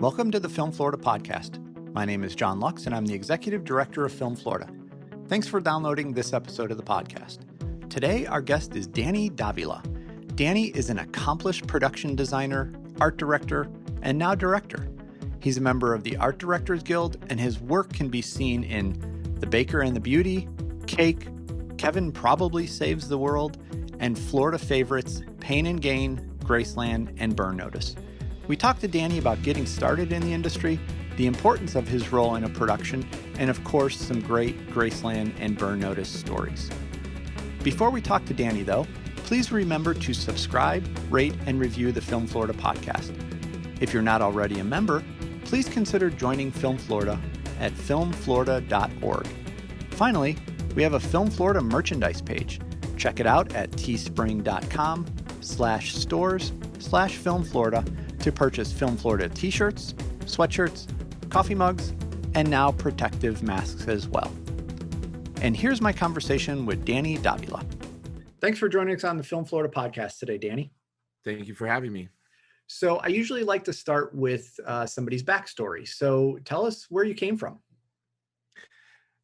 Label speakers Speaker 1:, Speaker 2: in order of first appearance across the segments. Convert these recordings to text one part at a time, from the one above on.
Speaker 1: Welcome to the Film Florida podcast. My name is John Lux, and I'm the Executive Director of Film Florida. Thanks for downloading this episode of the podcast. Today, our guest is Danny Dávila. Danny is an accomplished production designer, art director, and now director. He's a member of the Art Directors Guild, and his work can be seen in The Baker and the Beauty, Cake, Kevin Probably Saves the World, and Florida favorites Pain and Gain, Graceland, and Burn Notice. We talked to Danny about getting started in the industry, the importance of his role in a production, and of course, some great Graceland and Burn Notice stories. Before we talk to Danny, though, please remember to subscribe, rate, and review the Film Florida podcast. If you're not already a member, please consider joining Film Florida at filmflorida.org. Finally, we have a Film Florida merchandise page. Check it out at teespring.com/stores/Film Florida to purchase Film Florida t-shirts, sweatshirts, coffee mugs, and now protective masks as well. And here's my conversation with Danny Dávila. Thanks for joining us on the Film Florida podcast today, Danny.
Speaker 2: Thank you for having me.
Speaker 1: So I usually like to start with somebody's backstory. So tell us where you came from.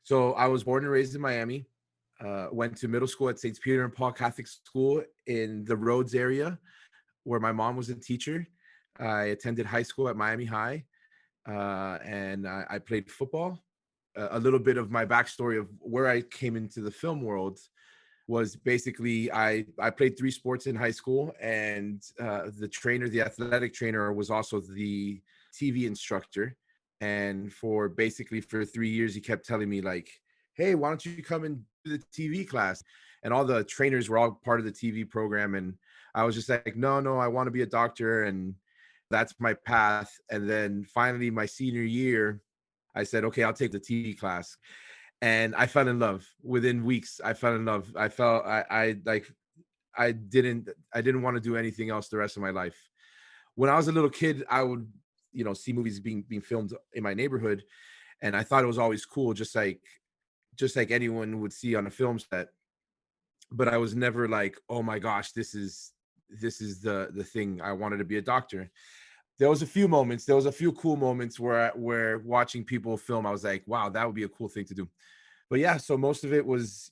Speaker 2: So I was born and raised in Miami. Went to middle school at St. Peter and Paul Catholic School in the Rhodes area, where my mom was a teacher. I attended high school at Miami High, and I played football. A little bit of my backstory of where I came into the film world was basically I played 3 sports in high school, and the athletic trainer, was also the TV instructor. And for 3 years, he kept telling me like, hey, why don't you come and do the TV class? And all the trainers were all part of the TV program. And I was just like, no, I want to be a doctor. And that's my path. And then finally, my senior year, I said, okay, I'll take the TV class. And I fell in love. Within weeks, I fell in love. I didn't want to do anything else the rest of my life. When I was a little kid, I would, see movies being filmed in my neighborhood. And I thought it was always cool, just like anyone would see on a film set. But I was never like, oh my gosh, this is the thing. I wanted to be a doctor. There was a few cool moments where watching people film, I was like, wow, that would be a cool thing to do. But yeah, so most of it was,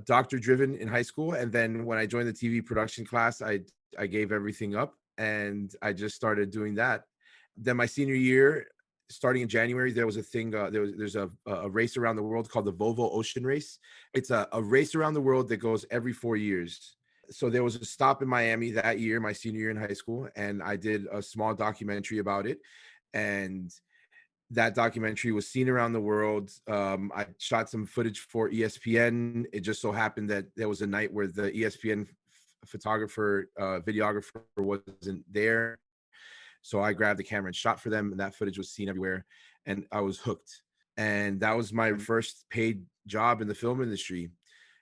Speaker 2: doctor driven in high school. And then when I joined the TV production class, I gave everything up and I just started doing that. Then my senior year, starting in January, there was a thing, there's a race around the world called the Volvo Ocean Race. It's a race around the world that goes every 4 years. So there was a stop in Miami that year, my senior year in high school, and I did a small documentary about it. And that documentary was seen around the world. I shot some footage for ESPN. It just so happened that there was a night where the ESPN videographer wasn't there. So I grabbed the camera and shot for them, and that footage was seen everywhere, and I was hooked. And that was my first paid job in the film industry.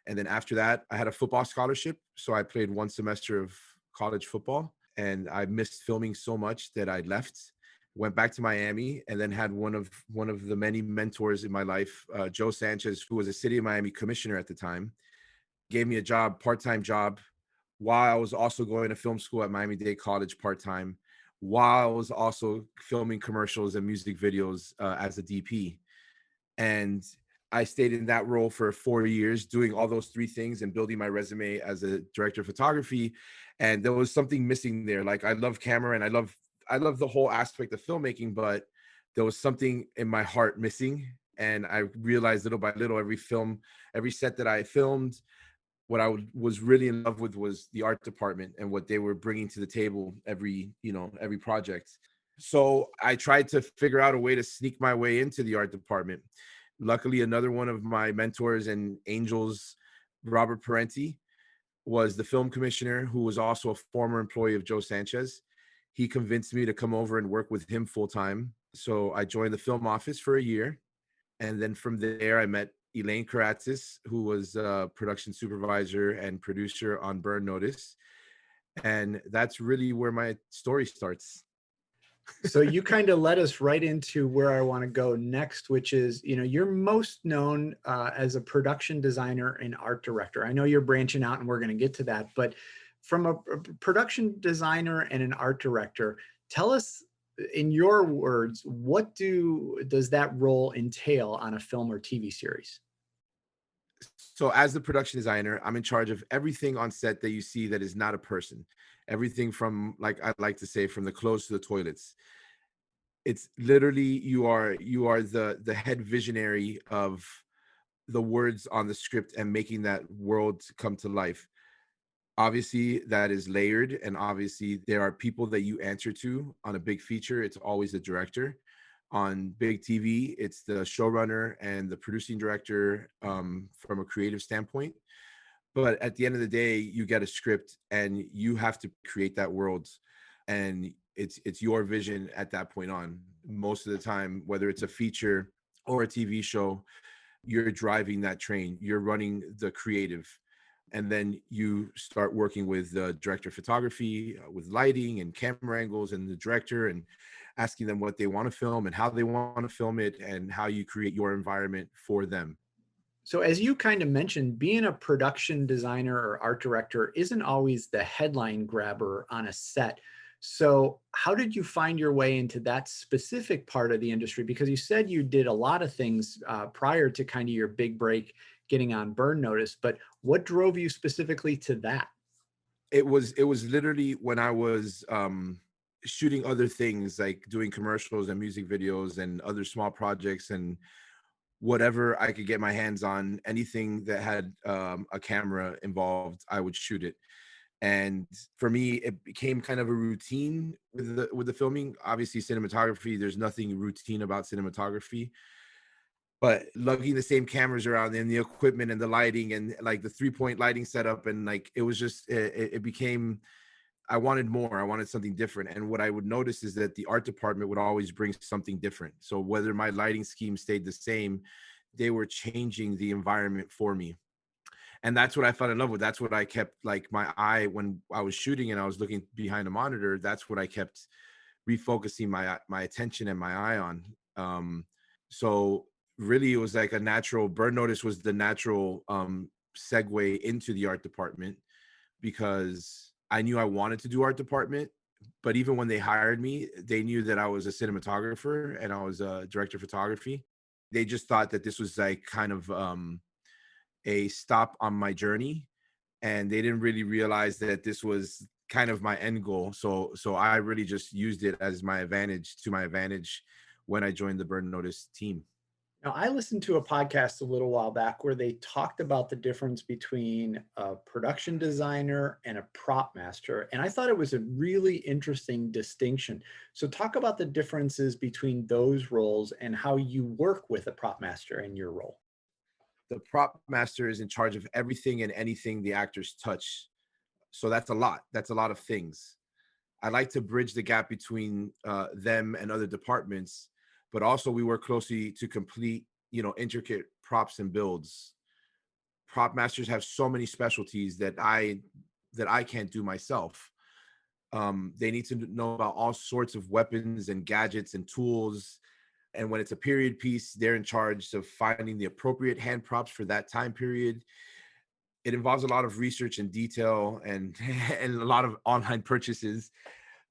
Speaker 2: And then after that, I had a football scholarship. So I played 1 semester of college football, and I missed filming so much that I left, went back to Miami, and then had one of the many mentors in my life, Joe Sanchez, who was a city of Miami commissioner at the time, gave me a part-time job, while I was also going to film school at Miami-Dade College part-time, while I was also filming commercials and music videos as a DP. And I stayed in that role for 4 years, doing all those 3 things and building my resume as a director of photography. And there was something missing there. Like, I love camera and I love the whole aspect of filmmaking, but there was something in my heart missing. And I realized little by little, every set that I filmed, what I was really in love with was the art department and what they were bringing to the table every project. So I tried to figure out a way to sneak my way into the art department. Luckily, another one of my mentors and angels, Robert Parenti, was the film commissioner, who was also a former employee of Joe Sanchez. He convinced me to come over and work with him full time. So I joined the film office for a year. And then from there, I met Elaine Karatzis, who was a production supervisor and producer on Burn Notice. And that's really where my story starts.
Speaker 1: So you kind of led us right into where I want to go next, which is, you're most known as a production designer and art director. I know you're branching out and we're going to get to that, but from a production designer and an art director, tell us in your words, what does that role entail on a film or TV series?
Speaker 2: So as the production designer, I'm in charge of everything on set that you see that is not a person. Everything from, like I like to say, from the clothes to the toilets. It's literally you are the head visionary of the words on the script and making that world come to life. Obviously, that is layered, and obviously there are people that you answer to. On a big feature, it's always the director. On big TV, it's the showrunner and the producing director, from a creative standpoint. But at the end of the day, you get a script and you have to create that world, and it's your vision at that point on. Most of the time, whether it's a feature or a TV show, you're driving that train, you're running the creative, and then you start working with the director of photography, with lighting and camera angles, and the director, and asking them what they want to film and how they want to film it, and how you create your environment for them.
Speaker 1: So, as you kind of mentioned, being a production designer or art director isn't always the headline grabber on a set. So, how did you find your way into that specific part of the industry? Because you said you did a lot of things prior to kind of your big break getting on Burn Notice, but what drove you specifically to that?
Speaker 2: It was literally when I was shooting other things, like doing commercials and music videos and other small projects, and whatever I could get my hands on, anything that had a camera involved, I would shoot it. And for me, it became kind of a routine with the filming. Obviously, cinematography, there's nothing routine about cinematography, but lugging the same cameras around and the equipment and the lighting and like the 3-point lighting setup, and like it was just it became, I wanted more. I wanted something different. And what I would notice is that the art department would always bring something different. So whether my lighting scheme stayed the same, they were changing the environment for me. And that's what I fell in love with. That's what I kept, like, my eye when I was shooting and I was looking behind a monitor. That's what I kept refocusing my attention and my eye on. So really, it was like a natural. Burn Notice was the natural segue into the art department, because I knew I wanted to do art department. But even when they hired me, they knew that I was a cinematographer and I was a director of photography. They just thought that this was like kind of a stop on my journey, and they didn't really realize that this was kind of my end goal. So I really just used it as my advantage when I joined the Burn Notice team.
Speaker 1: Now, I listened to a podcast a little while back where they talked about the difference between a production designer and a prop master. And I thought it was a really interesting distinction. So, talk about the differences between those roles and how you work with a prop master in your role.
Speaker 2: The prop master is in charge of everything and anything the actors touch. So that's a lot. That's a lot of things. I like to bridge the gap between them and other departments, but also we work closely to complete, intricate props and builds. Prop masters have so many specialties that I can't do myself. They need to know about all sorts of weapons and gadgets and tools. And when it's a period piece, they're in charge of finding the appropriate hand props for that time period. It involves a lot of research and detail, and and a lot of online purchases.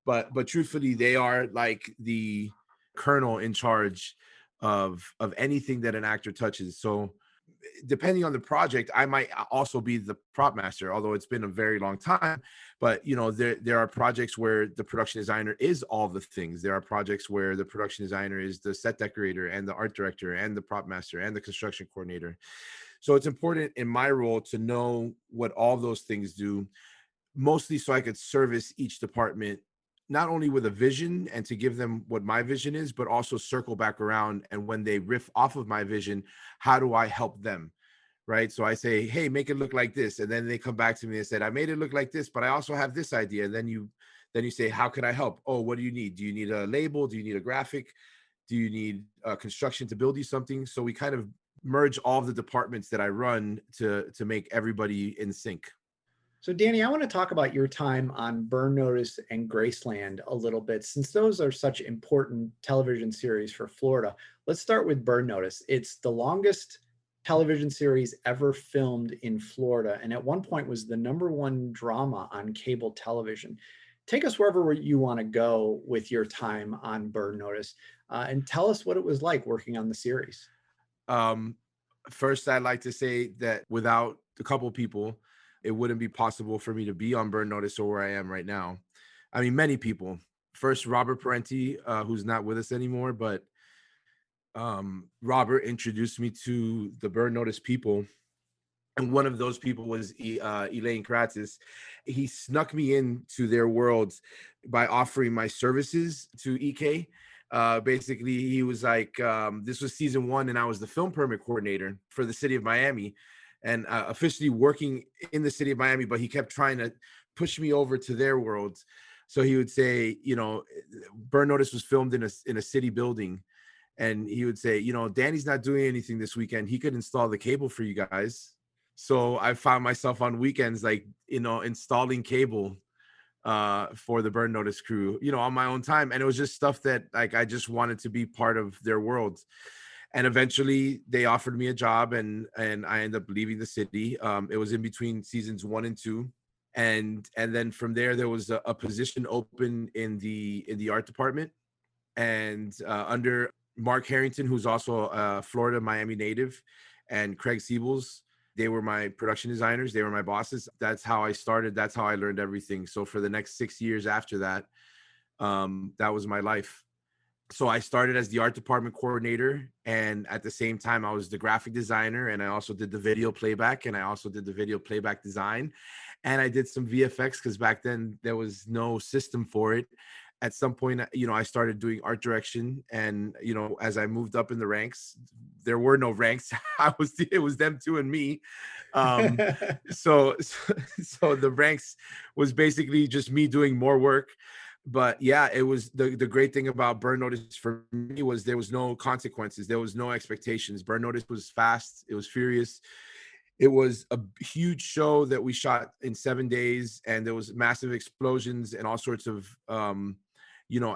Speaker 2: But truthfully, they are like the colonel in charge of anything that an actor touches. So depending on the project, I might also be the prop master, although it's been a very long time. But there are projects where the production designer is all the things. There are projects where the production designer is the set decorator and the art director and the prop master and the construction coordinator. So it's important in my role to know what all those things do, mostly so I could service each department not only with a vision and to give them what my vision is, but also circle back around. And when they riff off of my vision, how do I help them? Right. So I say, hey, make it look like this. And then they come back to me and said, I made it look like this, but I also have this idea. And then you say, how can I help? Oh, what do you need? Do you need a label? Do you need a graphic? Do you need construction to build you something? So we kind of merge all of the departments that I run to make everybody in sync.
Speaker 1: So, Danny, I want to talk about your time on Burn Notice and Graceland a little bit, since those are such important television series for Florida. Let's start with Burn Notice. It's the longest television series ever filmed in Florida, and at one point was the #1 drama on cable television. Take us wherever you want to go with your time on Burn Notice, and tell us what it was like working on the series.
Speaker 2: Um, First, I'd like to say that without a couple people, it wouldn't be possible for me to be on Burn Notice or where I am right now. I mean, many people. First, Robert Parenti, who's not with us anymore, but Robert introduced me to the Burn Notice people. And one of those people was Elaine Kratis. He snuck me into their worlds by offering my services to EK. Basically, he was like, this was season 1, and I was the film permit coordinator for the city of Miami, and officially working in the city of Miami. But he kept trying to push me over to their worlds. So he would say, Burn Notice was filmed in a city building, and he would say, Danny's not doing anything this weekend. He could install the cable for you guys. So I found myself on weekends, like, installing cable for the Burn Notice crew, on my own time. And it was just stuff that, like, I just wanted to be part of their world. And eventually they offered me a job, and I ended up leaving the city. It was in between seasons 1 and 2. And then from there was a position open in the art department, and under Mark Harrington, who's also a Florida, Miami native, and Craig Siebels. They were my production designers. They were my bosses. That's how I started. That's how I learned everything. So for the next 6 years after that, that was my life. So I started as the art department coordinator, and at the same time, I was the graphic designer, and I also did the video playback, and I also did the video playback design, and I did some VFX because back then there was no system for it. At some point, I started doing art direction, and as I moved up in the ranks, there were no ranks. It was them two and me. Um, so the ranks was basically just me doing more work. But yeah, it was the great thing about Burn Notice for me was there was no consequences. There was no expectations. Burn Notice was fast. It was furious. It was a huge show that we shot in 7 days, and there was massive explosions and all sorts of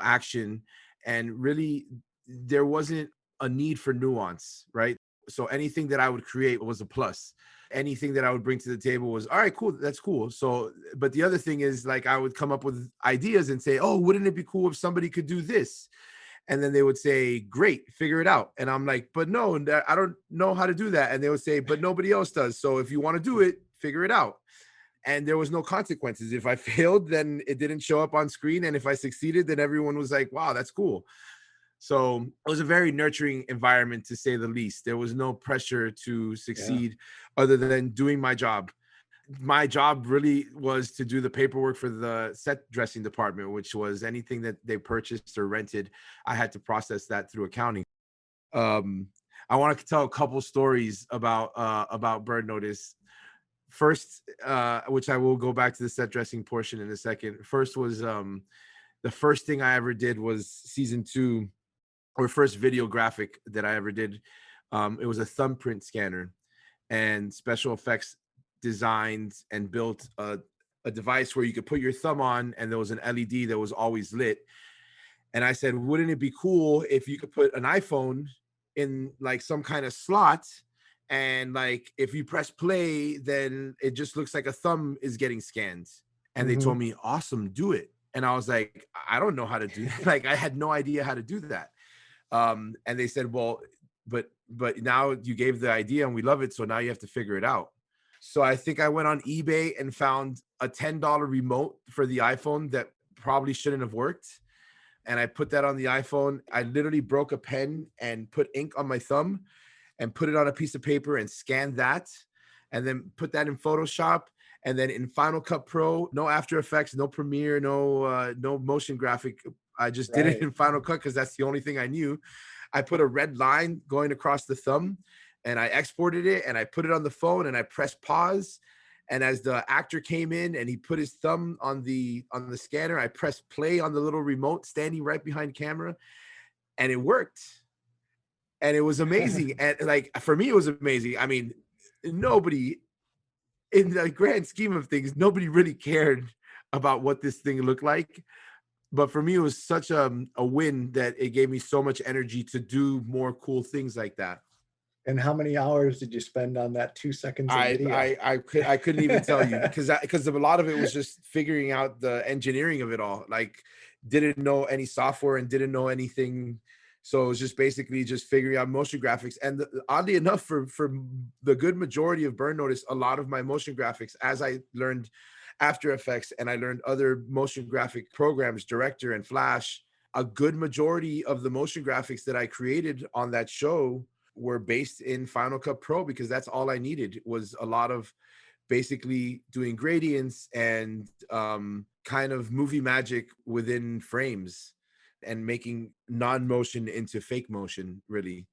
Speaker 2: action. And really, there wasn't a need for nuance, right? So anything that I would create was a plus. Anything that I would bring to the table was, all right, cool, that's cool. So, but the other thing is, like, I would come up with ideas and say, oh, wouldn't it be cool if somebody could do this? And then they would say, great, figure it out. And I'm like, but no, I don't know how to do that. And they would say, but nobody else does. So if you want to do it, figure it out. And there was no consequences. If I failed, then it didn't show up on screen. And if I succeeded, then everyone was like, wow, that's cool. So it was a very nurturing environment, to say the least. There was no pressure to succeed other than doing my job. My job really was to do the paperwork for the set dressing department, which was anything that they purchased or rented. I had to process that through accounting. I want to tell a couple stories about Burn Notice. First, which I will go back to the set dressing portion in a second. First was the first thing I ever did was season 2, or first video graphic that I ever did. It was a thumbprint scanner, and special effects designed and built a device where you could put your thumb on, and there was an LED that was always lit. And I said, wouldn't it be cool if you could put an iPhone in like some kind of slot, and like if you press play, then it just looks like a thumb is getting scanned. And they told me, awesome, do it. And I was like, I don't know how to do that. Like, I had no idea how to do that. And they said, well, but now you gave the idea and we love it, so now you have to figure it out. So I think I went on eBay and found a $10 remote for the iPhone that probably shouldn't have worked. And I put that on the iPhone. I literally broke a pen and put ink on my thumb and put it on a piece of paper and scanned that, and then put that in Photoshop. And then in Final Cut Pro, no After Effects, no Premiere, no motion graphic. I just did it in Final Cut because that's the only thing I knew. I put a red line going across the thumb, and I exported it, and I put it on the phone, and I pressed pause. And as the actor came in and he put his thumb on the scanner, I pressed play on the little remote standing right behind camera, and it worked. And it was amazing. And like, for me, it was amazing. I mean, nobody, in the grand scheme of things, nobody really cared about what this thing looked like. But for me, it was such a win that it gave me so much energy to do more cool things like that.
Speaker 1: And how many hours did you spend on that 2 seconds of video?
Speaker 2: I couldn't even tell you because a lot of it was just figuring out the engineering of it all. Like, didn't know any software and didn't know anything. So it was just basically just figuring out motion graphics. And oddly enough, for the good majority of Burn Notice, a lot of my motion graphics, as I learned After Effects and I learned other motion graphic programs, Director and Flash, a good majority of the motion graphics that I created on that show were based in Final Cut Pro, because that's all I needed was a lot of basically doing gradients and kind of movie magic within frames and making non-motion into fake motion, really.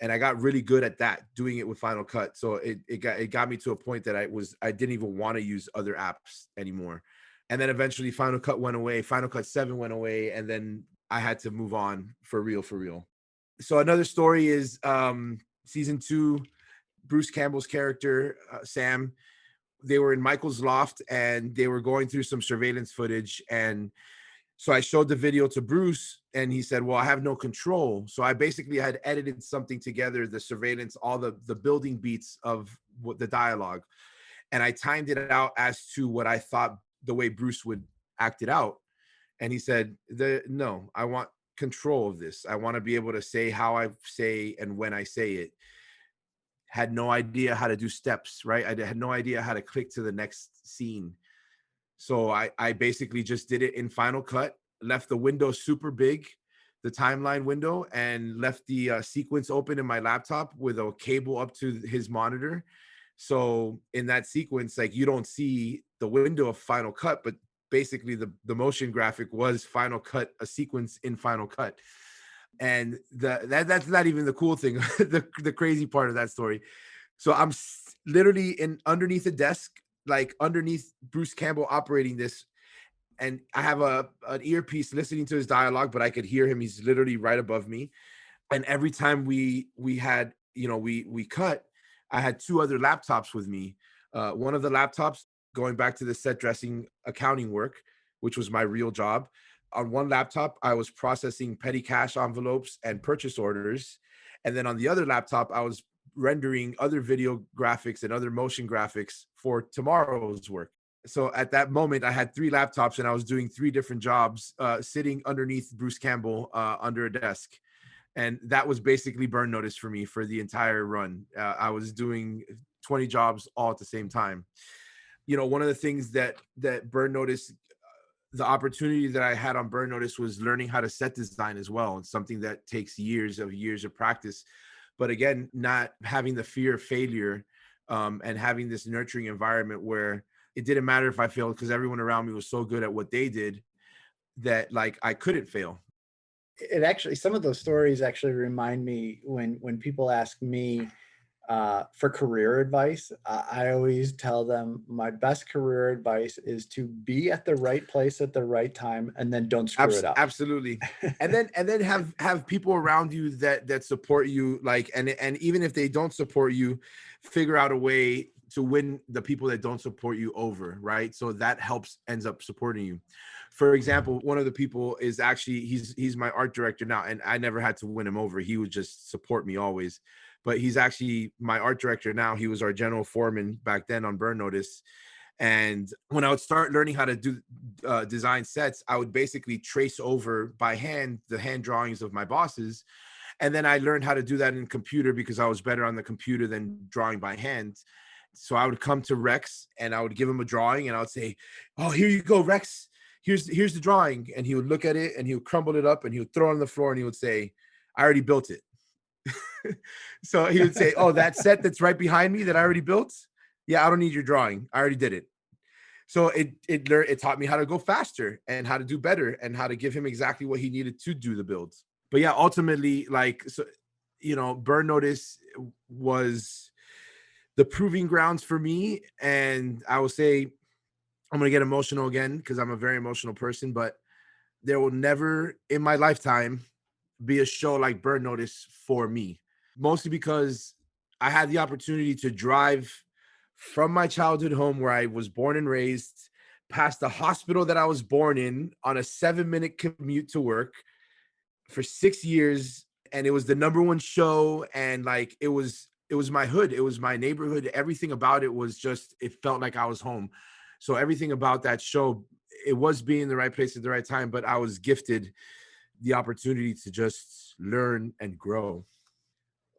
Speaker 2: And I got really good at that, doing it with Final Cut. So it got me to a point that I didn't even want to use other apps anymore. And then eventually Final Cut went away, Final Cut 7 went away, and then I had to move on for real. So another story is season 2, Bruce Campbell's character, Sam, they were in Michael's loft and they were going through some surveillance footage. And so I showed the video to Bruce and he said, well, I have no control. So I basically had edited something together, the surveillance, all the building beats of what the dialogue. And I timed it out as to what I thought the way Bruce would act it out. And he said, no, I want control of this. I want to be able to say how I say and when I say it. Had no idea how to do steps, right? I had no idea how to click to the next scene. So I basically just did it in Final Cut, left the window super big, the timeline window, and left the sequence open in my laptop with a cable up to his monitor. So in that sequence, like, you don't see the window of Final Cut, but basically the motion graphic was Final Cut, a sequence in Final Cut. And that's not even the cool thing, the crazy part of that story. So I'm literally underneath a desk, like underneath Bruce Campbell operating this, and I have an earpiece listening to his dialogue, but I could hear him. He's literally right above me. And every time we had, we cut, I had 2 other laptops with me. One of the laptops, going back to the set dressing accounting work, which was my real job. On one laptop, I was processing petty cash envelopes and purchase orders. And then on the other laptop, I was rendering other video graphics and other motion graphics for tomorrow's work. So at that moment, I had 3 laptops and I was doing 3 different jobs, sitting underneath Bruce Campbell under a desk. And that was basically Burn Notice for me for the entire run. I was doing 20 jobs all at the same time. One of the things that Burn Notice, the opportunity that I had on Burn Notice, was learning how to set design as well. It's something that takes years of practice. But again, not having the fear of failure, and having this nurturing environment where it didn't matter if I failed, because everyone around me was so good at what they did that, like, I couldn't fail.
Speaker 1: It actually, some of those stories actually remind me when people ask me for career advice, I always tell them my best career advice is to be at the right place at the right time, and then don't screw it up.
Speaker 2: Absolutely. And then have people around you that support you, like, and even if they don't support you, figure out a way to win the people that don't support you over, right? So that ends up supporting you. For example, one of the people is actually, he's my art director now, and I never had to win him over. He would just support me always. But he's actually my art director now. He was our general foreman back then on Burn Notice. And when I would start learning how to do design sets, I would basically trace over by hand the hand drawings of my bosses. And then I learned how to do that in computer because I was better on the computer than drawing by hand. So I would come to Rex and I would give him a drawing and I would say, oh, here you go, Rex. Here's the drawing. And he would look at it and he would crumble it up and he would throw it on the floor and he would say, I already built it. So he would say, oh, that set that's right behind me that I already built? Yeah, I don't need your drawing. I already did it. So it taught me how to go faster and how to do better and how to give him exactly what he needed to do the builds. But yeah, ultimately, like, so, Burn Notice was the proving grounds for me. And I will say, I'm going to get emotional again because I'm a very emotional person, but there will never in my lifetime be a show like Burn Notice for me. Mostly because I had the opportunity to drive from my childhood home where I was born and raised, past the hospital that I was born in, on a 7-minute commute to work for 6 years. And it was the #1 show. And like, it was it was my hood. It was my neighborhood. Everything about it was just, it felt like I was home. So everything about that show, it was being in the right place at the right time, but I was gifted the opportunity to just learn and grow.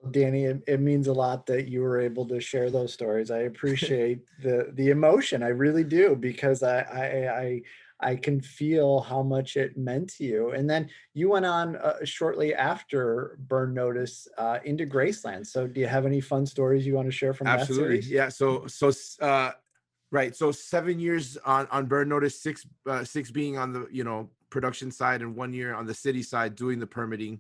Speaker 3: Danny, it means a lot that you were able to share those stories. I appreciate the emotion. I really do, because I can feel how much it meant to you. And then you went on shortly after Burn Notice into Graceland. So do you have any fun stories you want to share from that
Speaker 2: Absolutely.
Speaker 3: series?
Speaker 2: Yeah. Right. So 7 years on Burn Notice, six being on the, production side, and 1 year on the city side doing the permitting,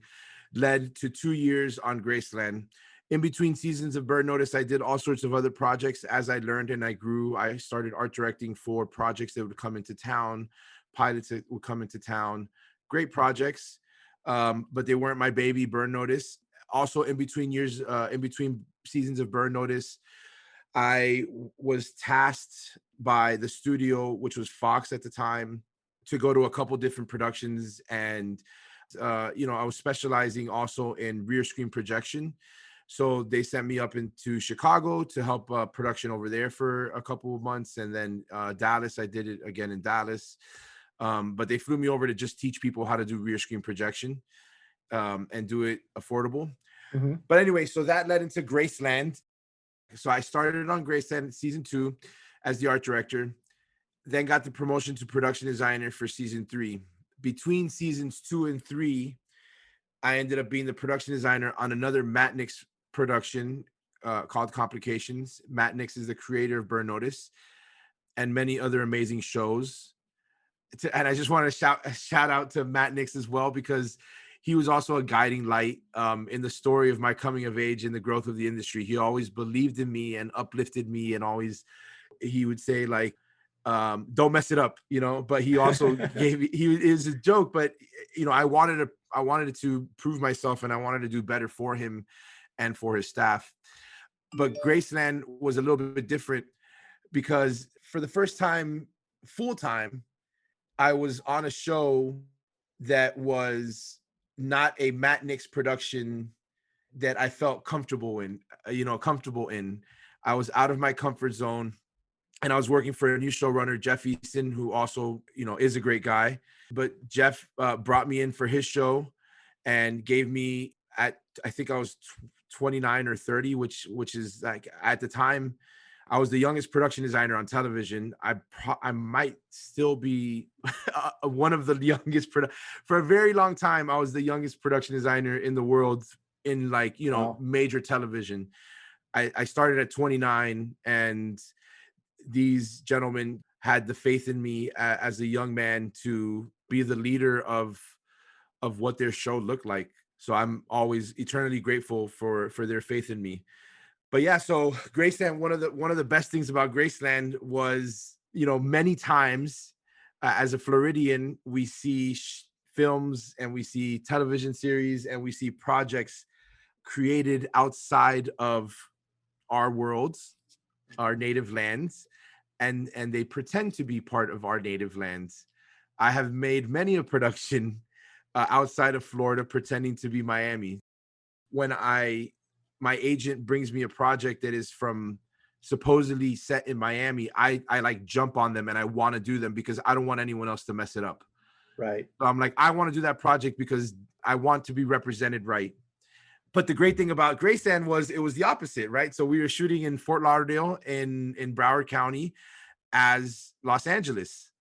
Speaker 2: led to 2 years on Graceland. In between seasons of Burn Notice, I did all sorts of other projects. As I learned and I grew, I started art directing for projects that would come into town, pilots that would come into town. Great projects, but they weren't my baby, Burn Notice. Also, in between seasons of Burn Notice, I was tasked by the studio, which was Fox at the time, to go to a couple different productions. And I was specializing also in rear screen projection. So they sent me up into Chicago to help production over there for a couple of months. And then Dallas, I did it again in Dallas. But they flew me over to just teach people how to do rear screen projection and do it affordable.
Speaker 3: Mm-hmm.
Speaker 2: But anyway, so that led into Graceland. So I started on Graceland season 2 as the art director, then got the promotion to production designer for season 3. Between seasons 2 and 3, I ended up being the production designer on another Matt Nix production called Complications. Matt Nix is the creator of Burn Notice and many other amazing shows. And I just want to shout out to Matt Nix as well, because he was also a guiding light in the story of my coming of age and the growth of the industry. He always believed in me and uplifted me, and he would say, like, don't mess it up, but he also it was a joke, but I wanted to prove myself, and I wanted to do better for him and for his staff. But Graceland was a little bit different, because for the first time full time, I was on a show that was not a Matt Nix production that I felt comfortable in. I was out of my comfort zone, and I was working for a new showrunner, Jeff Easton, who also, is a great guy. But Jeff brought me in for his show and gave me, I think I was 29 or 30, which is, like, at the time, I was the youngest production designer on television. I might still be one of the youngest for a very long time. I was the youngest production designer in the world in, like,
Speaker 3: Wow.
Speaker 2: major television. I started at 29, and these gentlemen had the faith in me as a young man to be the leader of what their show looked like. So I'm always eternally grateful for their faith in me. But yeah, so Graceland, one of the best things about Graceland was, many times as a Floridian, we see films and we see television series and we see projects created outside of our worlds, our native lands, and they pretend to be part of our native lands. I have made many a production outside of Florida pretending to be Miami. When my agent brings me a project that is from supposedly set in Miami, I like jump on them and I want to do them because I don't want anyone else to mess it up.
Speaker 3: Right.
Speaker 2: So I'm like, I want to do that project because I want to be represented right. But the great thing about Graceland was it was the opposite, right? So we were shooting in Fort Lauderdale in Broward County as Los Angeles.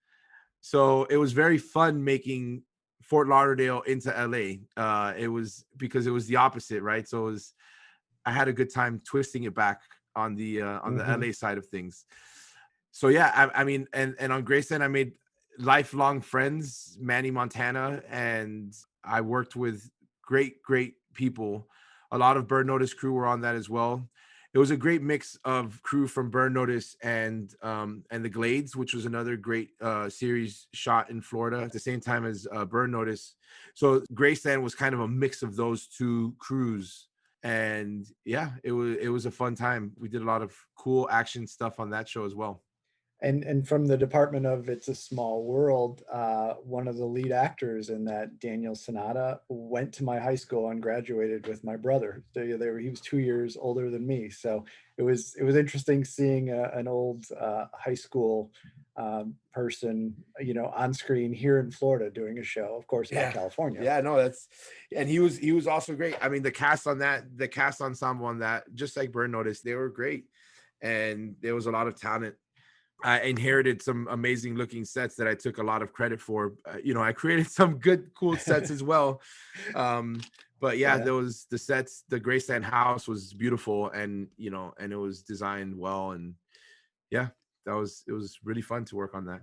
Speaker 2: So it was very fun making Fort Lauderdale into LA. It was because it was the opposite, right? So I had a good time twisting it back on the LA side of things. So yeah, I mean, and on Graceland, I made lifelong friends, Manny Montana, and I worked with great people. A lot of Burn Notice crew were on that as well. It was a great mix of crew from Burn Notice and the Glades, which was another great series shot in Florida at the same time as Burn Notice. So Graceland was kind of a mix of those two crews. And yeah, it was a fun time. We did a lot of cool action stuff on that show as well.
Speaker 3: And from the department of It's a Small World, one of the lead actors in that, Daniel Sonata, went to my high school and graduated with my brother. He was 2 years older than me, so it was interesting seeing an old high school person, on screen here in Florida doing a show, of course, about
Speaker 2: Yeah.
Speaker 3: California.
Speaker 2: Yeah, no, and he was also great. I mean, the cast ensemble on that, just like Burn Notice, they were great. And there was a lot of talent. I inherited some amazing looking sets that I took a lot of credit for. I created some good, cool sets as well. But yeah,
Speaker 3: Yeah.
Speaker 2: the sets, the Graceland house was beautiful, and and it was designed well, and yeah, it was really fun to work on that.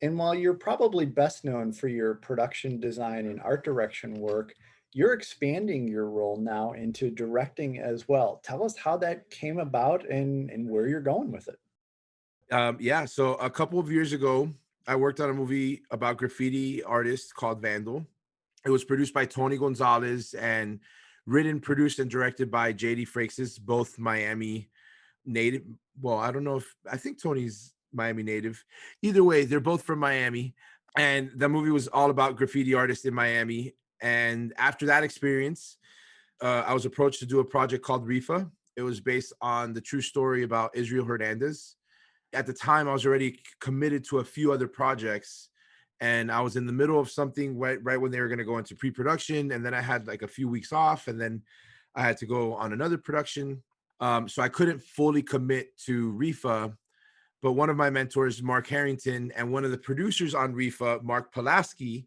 Speaker 3: And while you're probably best known for your production design and art direction work, you're expanding your role now into directing as well. Tell us how that came about and where you're going with it.
Speaker 2: Yeah, so a couple of years ago, I worked on a movie about graffiti artists called Vandal. It was produced by Tony Gonzalez and written, produced, and directed by JD Frakes, both Miami native. Well, I don't know if I think Tony's Miami native. Either way, they're both from Miami. And the movie was all about graffiti artists in Miami. And after that experience, I was approached to do a project called Rifa. It was based on the true story about Israel Hernandez. At the time, I was already committed to a few other projects, and I was in the middle of something right when they were going to go into pre-production, and then I had like a few weeks off, and then I had to go on another production. So I couldn't fully commit to Rifa, but one of my mentors, Mark Harrington, and one of the producers on Rifa, Mark Pulaski,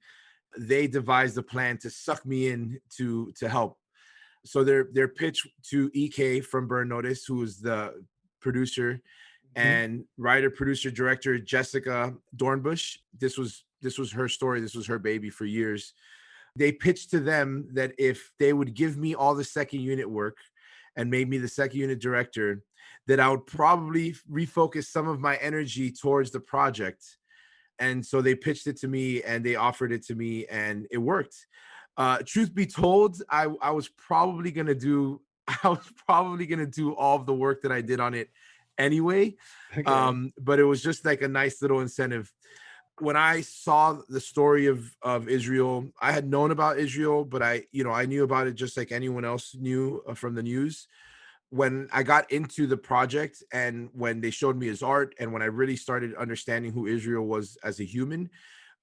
Speaker 2: they devised a plan to suck me in to help. So their pitch to EK from Burn Notice, who was the producer,
Speaker 3: Mhm.
Speaker 2: and writer, producer, director Jessica Dornbush. This was her story. This was her baby for years. They pitched to them that if they would give me all the second unit work and made me the second unit director, that I would probably refocus some of my energy towards the project. And so they pitched it to me and they offered it to me, and it worked. Truth be told, I was probably gonna do I was probably gonna do all of the work that I did on it anyway.
Speaker 3: Okay.
Speaker 2: But it was just like a nice little incentive. When I saw the story of Israel, I had known about Israel, but I knew about it just like anyone else knew from the news. When I got into the project and when they showed me his art and when I really started understanding who Israel was as a human,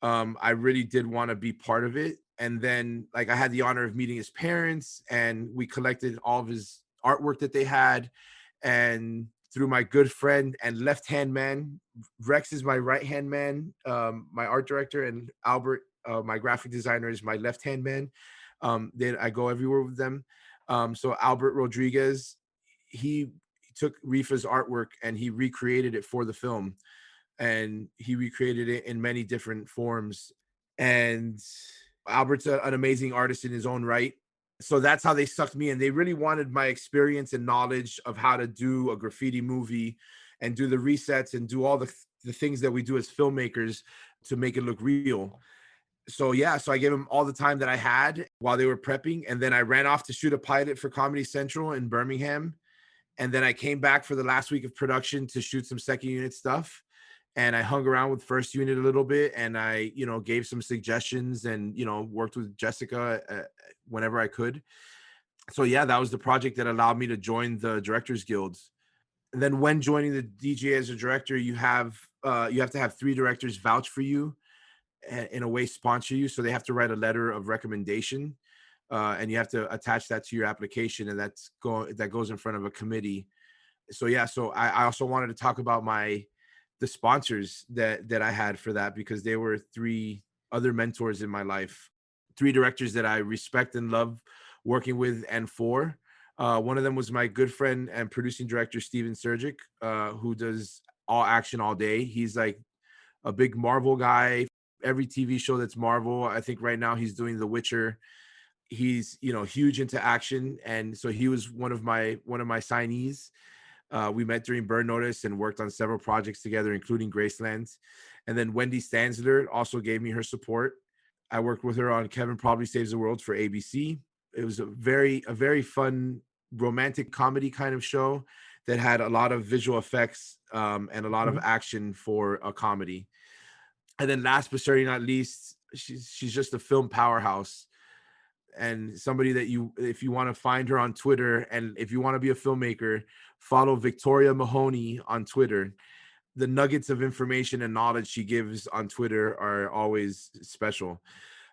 Speaker 2: I really did want to be part of it. And then, like, I had the honor of meeting his parents, and we collected all of his artwork that they had. And through my good friend and left hand man, Rex is my right hand man, my art director, and Albert, my graphic designer, is my left hand man. Then I go everywhere with them. So Albert Rodriguez, he took Rifa's artwork and he recreated it for the film, and he recreated it in many different forms. And Albert's an amazing artist in his own right. So that's how they sucked me in. They really wanted my experience and knowledge of how to do a graffiti movie and do the resets and do all the things that we do as filmmakers to make it look real. So yeah, so I gave them all the time that I had while they were prepping. And then I ran off to shoot a pilot for Comedy Central in Birmingham. And then I came back for the last week of production to shoot some second unit stuff. And I hung around with first unit a little bit, and I, gave some suggestions and, worked with Jessica whenever I could. So yeah, that was the project that allowed me to join the Directors Guilds. And then when joining the DJ as a director, you have to have three directors vouch for you, in a way sponsor you. So they have to write a letter of recommendation, and you have to attach that to your application, and that goes in front of a committee. So yeah, so I also wanted to talk about the sponsors that I had for that, because they were three other mentors in my life, three directors that I respect and love working with and for. One of them was my good friend and producing director, Steven Surgic, who does all action all day. He's like a big Marvel guy. Every TV show that's Marvel. I think right now he's doing The Witcher. He's, huge into action. And so he was one of my signees. We met during Burn Notice and worked on several projects together, including Graceland. And then Wendy Stansler also gave me her support. I worked with her on Kevin Probably Saves the World for ABC. It was a very fun romantic comedy kind of show that had a lot of visual effects and a lot of action for a comedy. And then last but certainly not least, she's just a film powerhouse, and somebody that if you want to find her on Twitter, and if you want to be a filmmaker, follow Victoria Mahoney on Twitter. The nuggets of information and knowledge she gives on Twitter are always special.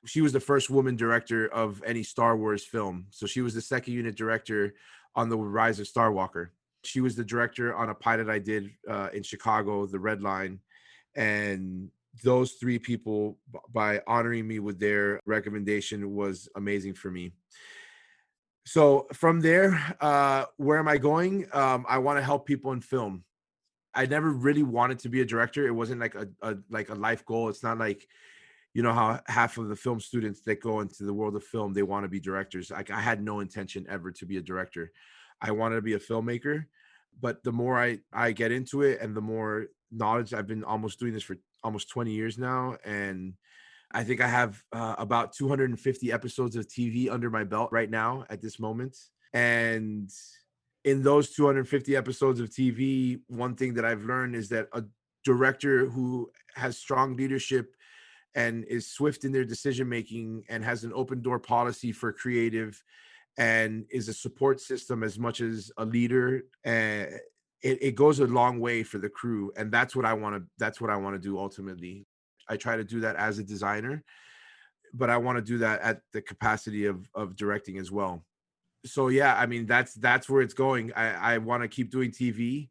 Speaker 2: She was the first woman director of any Star Wars film. So she was the second unit director on The Rise of Skywalker. She was the director on a pilot I did in Chicago, The Red Line. And those three people, by honoring me with their recommendation, was amazing for me. So from there, where am I going? I want to help people in film. I never really wanted to be a director. It wasn't like a life goal. It's not like, you know, how half of the film students that go into the world of film, they want to be directors. Like, I had no intention ever to be a director. I wanted to be a filmmaker. But the more I get into it, and the more knowledge, I've been almost doing this for almost 20 years now. And I think I have about 250 episodes of TV under my belt right now at this moment. And in those 250 episodes of TV, one thing that I've learned is that a director who has strong leadership and is swift in their decision-making and has an open door policy for creative and is a support system as much as a leader, it goes a long way for the crew. And that's what I want to do ultimately. I try to do that as a designer, but I want to do that at the capacity of directing as well. So yeah, I mean, that's where it's going. I want to keep doing TV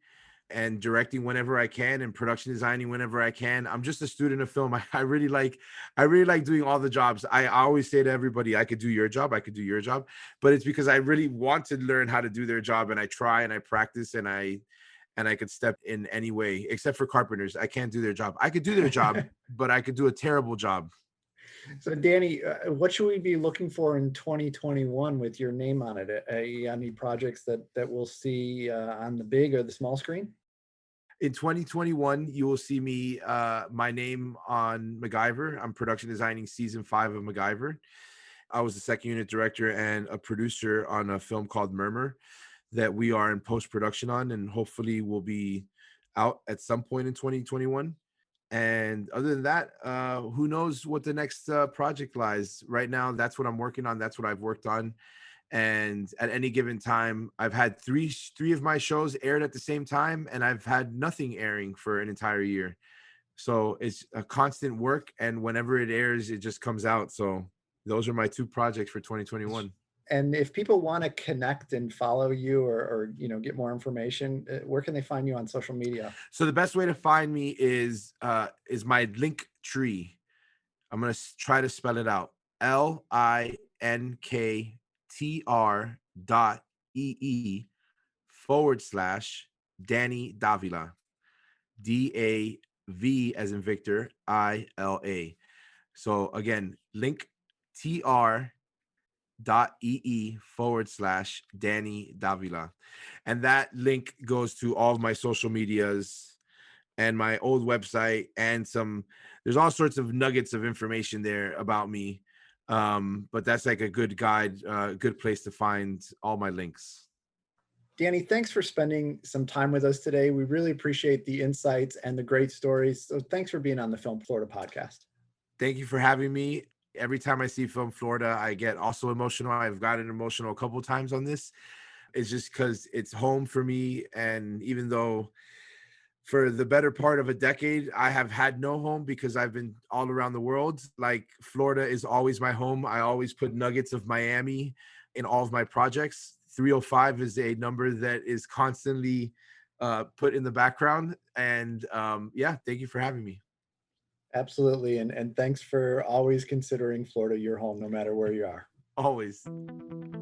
Speaker 2: and directing whenever I can, and production designing whenever I can. I'm just a student of film. I really like doing all the jobs. I always say to everybody, I could do your job, but it's because I really want to learn how to do their job, and I try and I practice, and I could step in any way, except for carpenters. I can't do their job. I could do their job, but I could do a terrible job.
Speaker 3: So Danny, what should we be looking for in 2021 with your name on it? Any projects that we'll see on the big or the small screen?
Speaker 2: In 2021, you will see me, my name on MacGyver. I'm production designing season 5 of MacGyver. I was the second unit director and a producer on a film called Murmur that we are in post-production on, and hopefully will be out at some point in 2021. And other than that, who knows what the next project lies. Right now, that's what I'm working on. That's what I've worked on. And at any given time, I've had three of my shows aired at the same time, and I've had nothing airing for an entire year. So it's a constant work, and whenever it airs, it just comes out. So those are my 2 projects for 2021.
Speaker 3: And if people want to connect and follow you, or get more information, where can they find you on social media?
Speaker 2: So the best way to find me is my link tree. I'm going to try to spell it out. linktr.ee/Danny Dávila. DAV as in Victor, ILA. So again, linktr.ee/Danny Dávila. And that link goes to all of my social medias and my old website, and there's all sorts of nuggets of information there about me. But that's like a good guide, good place to find all my links.
Speaker 3: Danny, thanks for spending some time with us today. We really appreciate the insights and the great stories. So thanks for being on the Film Florida podcast.
Speaker 2: Thank you for having me. Every time I see Film Florida, I get also emotional. I've gotten emotional a couple of times on this. It's just because it's home for me. And even though for the better part of a decade, I have had no home because I've been all around the world, like, Florida is always my home. I always put nuggets of Miami in all of my projects. 305 is a number that is constantly put in the background. And yeah, thank you for having me.
Speaker 3: Absolutely. And thanks for always considering Florida your home, no matter where you are.
Speaker 2: Always.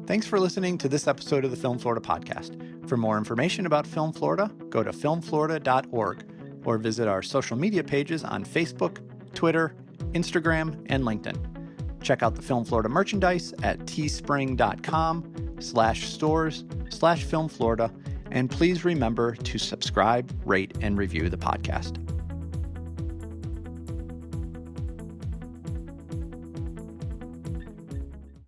Speaker 1: Thanks for listening to this episode of the Film Florida podcast. For more information about Film Florida, go to filmflorida.org or visit our social media pages on Facebook, Twitter, Instagram, and LinkedIn. Check out the Film Florida merchandise at teespring.com/stores/Film Florida. And please remember to subscribe, rate, and review the podcast.